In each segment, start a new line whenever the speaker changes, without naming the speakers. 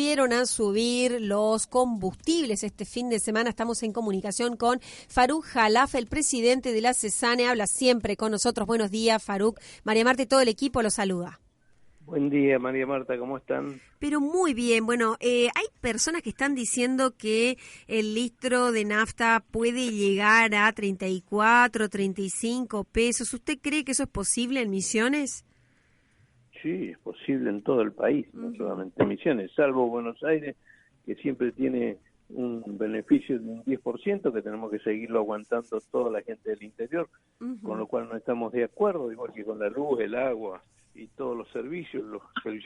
volvieron a subir los combustibles este fin de semana. Estamos en comunicación con Faruk Jalaf, el presidente de la CESANE. Habla siempre con nosotros. Buenos días, Faruk. María Marta y todo el equipo los saluda.
Buen día, María Marta, ¿cómo están?
Pero muy bien. Bueno, hay personas que están diciendo que el litro de nafta puede llegar a 34, 35 pesos. ¿Usted cree que eso es posible en Misiones?
Sí, es posible en todo el país, no solamente en Misiones, salvo Buenos Aires, que siempre tiene un beneficio de un 10%, que tenemos que seguirlo aguantando toda la gente del interior, con lo cual no estamos de acuerdo, igual que con la luz, el agua y todos los servicios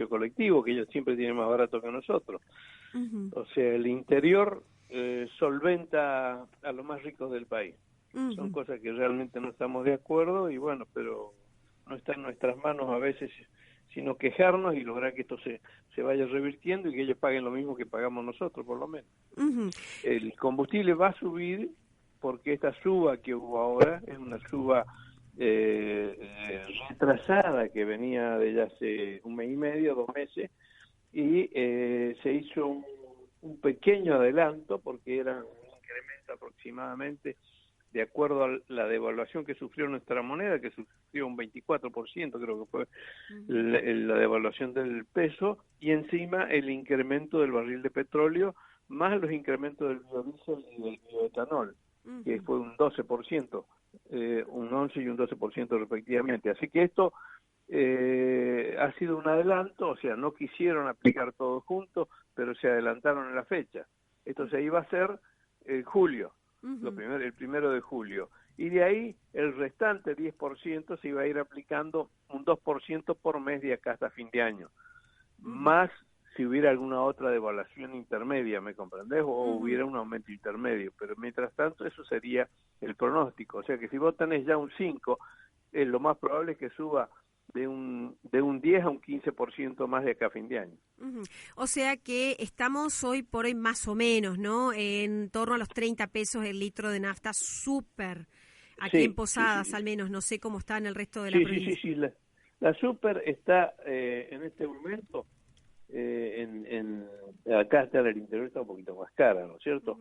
colectivos, que ellos siempre tienen más barato que nosotros. O sea, el interior solventa a los más ricos del país. Son cosas que realmente no estamos de acuerdo y bueno, pero no está en nuestras manos a veces sino quejarnos y lograr que esto se vaya revirtiendo y que ellos paguen lo mismo que pagamos nosotros, por lo menos. El combustible va a subir porque esta suba que hubo ahora es una suba retrasada que venía de ya hace un mes y medio, 2 meses, y se hizo un pequeño adelanto porque era un incremento aproximadamente de acuerdo a la devaluación que sufrió nuestra moneda, que sufrió un 24%, creo que fue la devaluación del peso, y encima el incremento del barril de petróleo, más los incrementos del biodiesel y del bioetanol, que fue un 12%, un 11 y un 12% respectivamente. Así que esto ha sido un adelanto, o sea, no quisieron aplicar todo junto, pero se adelantaron en la fecha. Esto se iba a hacer en julio. El 1 de julio. Y de ahí el restante 10% se iba a ir aplicando un 2% por mes de acá hasta fin de año. Más si hubiera alguna otra devaluación intermedia, ¿me comprendés? O hubiera un aumento intermedio. Pero mientras tanto eso sería el pronóstico. O sea que si vos tenés ya un 5, lo más probable es que suba de un 10 a un 15% más de acá a fin de año.
O sea que estamos hoy por hoy más o menos, ¿no? En torno a los 30 pesos el litro de nafta súper. Aquí en Posadas, al menos, no sé cómo está en el resto de la provincia.
Sí. La súper está en este momento, acá está en el interior, está un poquito más cara, ¿no es cierto?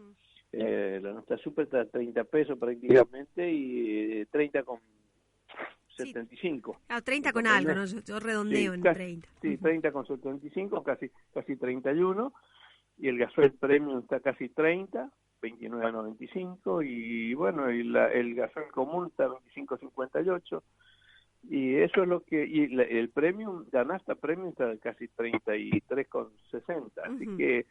La nafta súper está a 30 pesos prácticamente y 30 con 75.
30 con algo, ¿no? Yo redondeo en
casi,
30.
Sí, 30 con 75, casi 31, y el gasoil premium está casi 30, 29.95, y bueno, y el gasoil común está 25.58, y eso es lo que, el premium, la nafta premium está casi 33.60, así que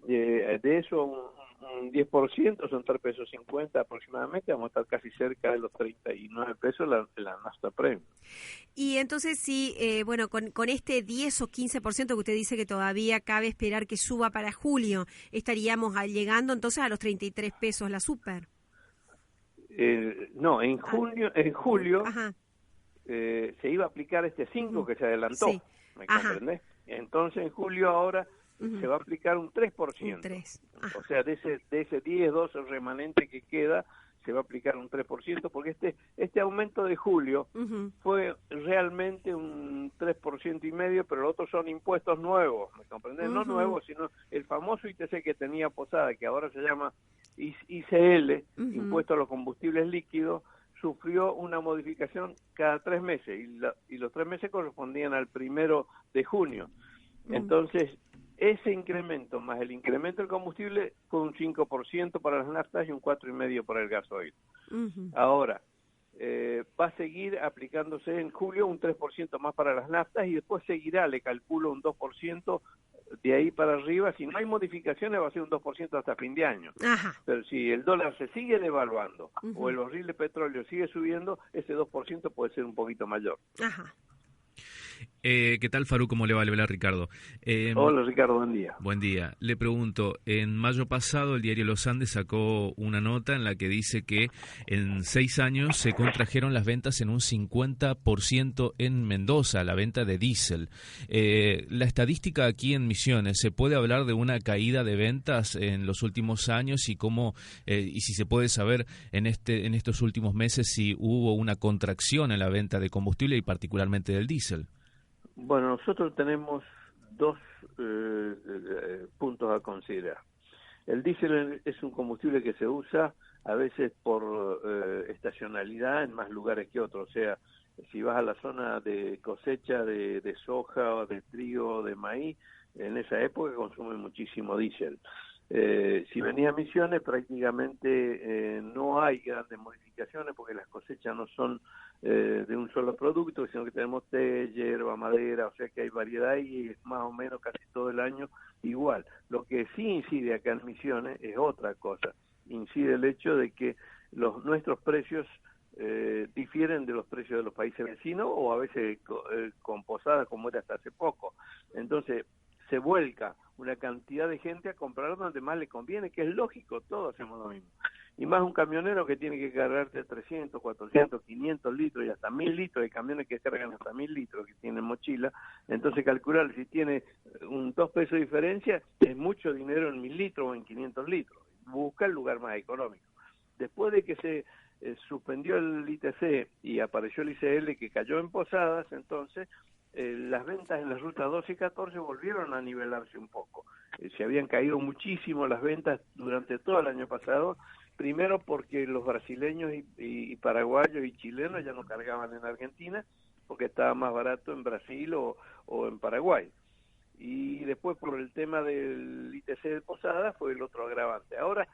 de eso un 10% son 3 pesos 50 aproximadamente, vamos a estar casi cerca de los 39 pesos la nafta premium.
Y entonces sí, bueno, con este 10 o 15% que usted dice que todavía cabe esperar que suba para julio, estaríamos llegando entonces a los 33 pesos la súper.
No, en julio se iba a aplicar este 5 que se adelantó, ¿me comprendés? Entonces en julio ahora se va a aplicar un 3%. Un 3. O sea, de ese 10, 12 remanente que queda, se va a aplicar un 3%, porque este aumento de julio fue realmente un 3% y medio, pero los otros son impuestos nuevos, ¿me comprendés? No nuevos, sino el famoso ITC que tenía Posada, que ahora se llama ICL, Impuesto a los Combustibles Líquidos, sufrió una modificación cada 3 meses, y los 3 meses correspondían al 1 de junio. Entonces, ese incremento más el incremento del combustible fue un 5% para las naftas y un 4,5% para el gasoil. Ahora, va a seguir aplicándose en julio un 3% más para las naftas y después seguirá, le calculo, un 2% de ahí para arriba. Si no hay modificaciones va a ser un 2% hasta fin de año. Pero si el dólar se sigue devaluando o el barril de petróleo sigue subiendo, ese 2% puede ser un poquito mayor.
¿Qué tal, Faruk? ¿Cómo le va? Le habla Ricardo.
Hola, Ricardo, buen día.
Buen día. Le pregunto, en mayo pasado el diario Los Andes sacó una nota en la que dice que en 6 años se contrajeron las ventas en un 50% en Mendoza, la venta de diésel. La estadística aquí en Misiones, ¿se puede hablar de una caída de ventas en los últimos años y cómo y si se puede saber en estos últimos meses si hubo una contracción en la venta de combustible y particularmente del diésel?
Bueno, nosotros tenemos dos a considerar. El diésel es un combustible que se usa a veces por estacionalidad en más lugares que otros. O sea, si vas a la zona de cosecha de soja o de trigo o de maíz, en esa época consume muchísimo diésel. Si venía a Misiones, prácticamente no hay grandes modificaciones porque las cosechas no son de un solo producto, sino que tenemos té, hierba, madera, o sea que hay variedad y es más o menos casi todo el año igual. Lo que sí incide acá en Misiones es otra cosa. Incide el hecho de que nuestros precios difieren de los precios de los países vecinos o a veces con posadas como era hasta hace poco. Entonces se vuelca una cantidad de gente a comprar donde más le conviene, que es lógico, todos hacemos lo mismo. Y más un camionero que tiene que cargarte 300, 400, 500 litros y hasta 1000 litros, de camiones que cargan hasta 1000 litros que tienen mochila, entonces calcular si tiene un 2 pesos de diferencia es mucho dinero en 1000 litros o en 500 litros. Busca el lugar más económico. Después de que se suspendió el ITC y apareció el ICL que cayó en Posadas, entonces las ventas en las rutas 12 y 14 volvieron a nivelarse un poco. Se habían caído muchísimo las ventas durante todo el año pasado, primero porque los brasileños y paraguayos y chilenos ya no cargaban en Argentina, porque estaba más barato en Brasil o en Paraguay. Y después por el tema del ITC de Posadas fue el otro agravante. Ahora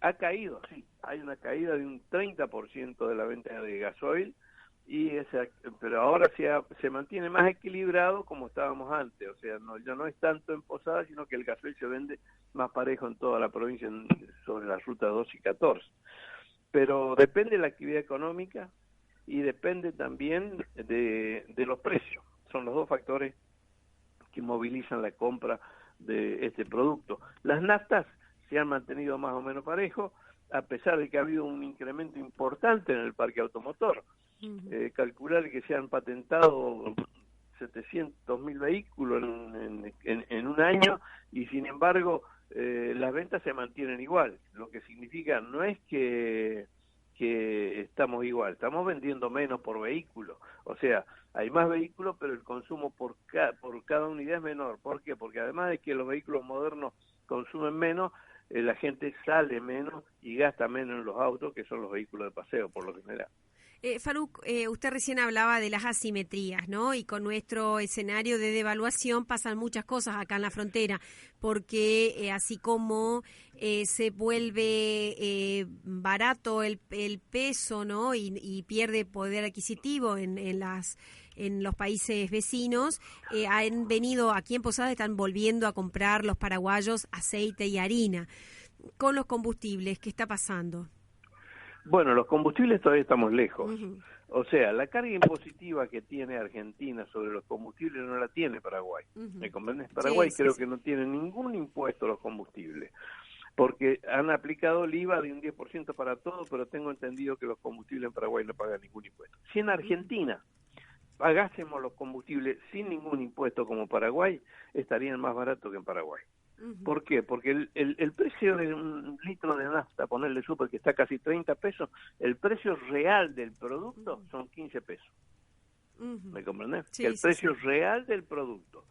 ha caído, sí, hay una caída de un 30% de la venta de gasoil, pero ahora se mantiene más equilibrado como estábamos antes, o sea, ya no es tanto en Posadas, sino que el gasoil se vende más parejo en toda la provincia sobre las rutas 2 y 14. Pero depende de la actividad económica y depende también de los precios. Son los dos factores que movilizan la compra de este producto. Las naftas se han mantenido más o menos parejo, a pesar de que ha habido un incremento importante en el parque automotor. Calcular que se han patentado 700.000 vehículos en un año y sin embargo las ventas se mantienen igual, lo que significa no es que estamos igual, estamos vendiendo menos por vehículo, o sea, hay más vehículos pero el consumo por cada unidad es menor. ¿Por qué? Porque además de que los vehículos modernos consumen menos, la gente sale menos y gasta menos en los autos, que son los vehículos de paseo por lo general.
Faruk, usted recién hablaba de las asimetrías, ¿no? Y con nuestro escenario de devaluación pasan muchas cosas acá en la frontera, porque así como se vuelve barato el peso, ¿no? Y pierde poder adquisitivo en los países vecinos, han venido aquí en Posadas, están volviendo a comprar los paraguayos aceite y harina. Con los combustibles, ¿qué está pasando?
Bueno, los combustibles todavía estamos lejos. O sea, la carga impositiva que tiene Argentina sobre los combustibles no la tiene Paraguay. ¿Me comprendes? Paraguay creo que no tiene ningún impuesto a los combustibles, porque han aplicado el IVA de un 10% para todo, pero tengo entendido que los combustibles en Paraguay no pagan ningún impuesto. Si en Argentina pagásemos los combustibles sin ningún impuesto como Paraguay, estarían más baratos que en Paraguay. ¿Por qué? Porque el precio de un litro de nafta, ponerle súper que está casi 30 pesos, el precio real del producto son 15 pesos. ¿Me comprendés? Sí, el precio real del producto.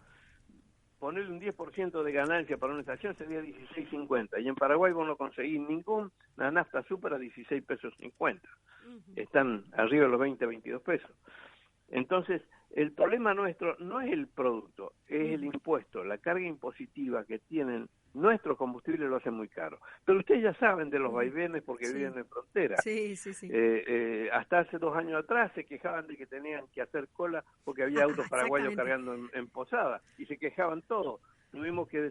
Ponerle un 10% de ganancia para una estación sería 16.50. Y en Paraguay vos no conseguís ninguna nafta super a 16 pesos 50. Están arriba de los 20, 22 pesos. Entonces, el problema nuestro no es el producto, es el impuesto, la carga impositiva que tienen nuestros combustibles lo hace muy caro. Pero ustedes ya saben de los vaivenes porque viven en frontera. Hasta hace 2 años atrás se quejaban de que tenían que hacer cola porque había autos paraguayos cargando en Posada y se quejaban todos. Tuvimos que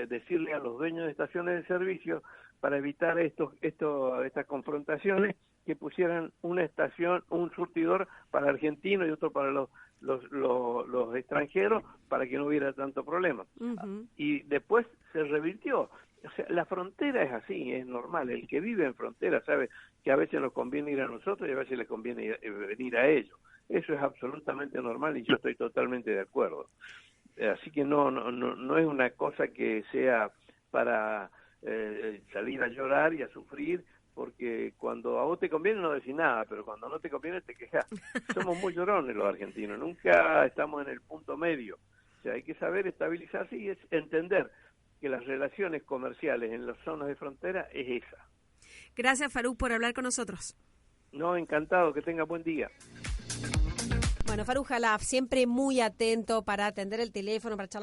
decirle a los dueños de estaciones de servicio para evitar estas confrontaciones que pusieran una estación, un surtidor para argentinos y otro para los extranjeros para que no hubiera tanto problema. Y después se revirtió. O sea, la frontera es así, es normal. El que vive en frontera sabe que a veces nos conviene ir a nosotros y a veces les conviene venir a ellos. Eso es absolutamente normal y yo estoy totalmente de acuerdo. Así que no es una cosa que sea para salir a llorar y a sufrir, porque cuando a vos te conviene no decís nada, pero cuando no te conviene te quejas. Somos muy llorones los argentinos, nunca estamos en el punto medio. O sea, hay que saber estabilizarse y es entender que las relaciones comerciales en las zonas de frontera es esa.
Gracias, Faruk, por hablar con nosotros.
No, encantado, que tenga buen día.
Bueno, Faruk Khalaf, siempre muy atento para atender el teléfono, para charlar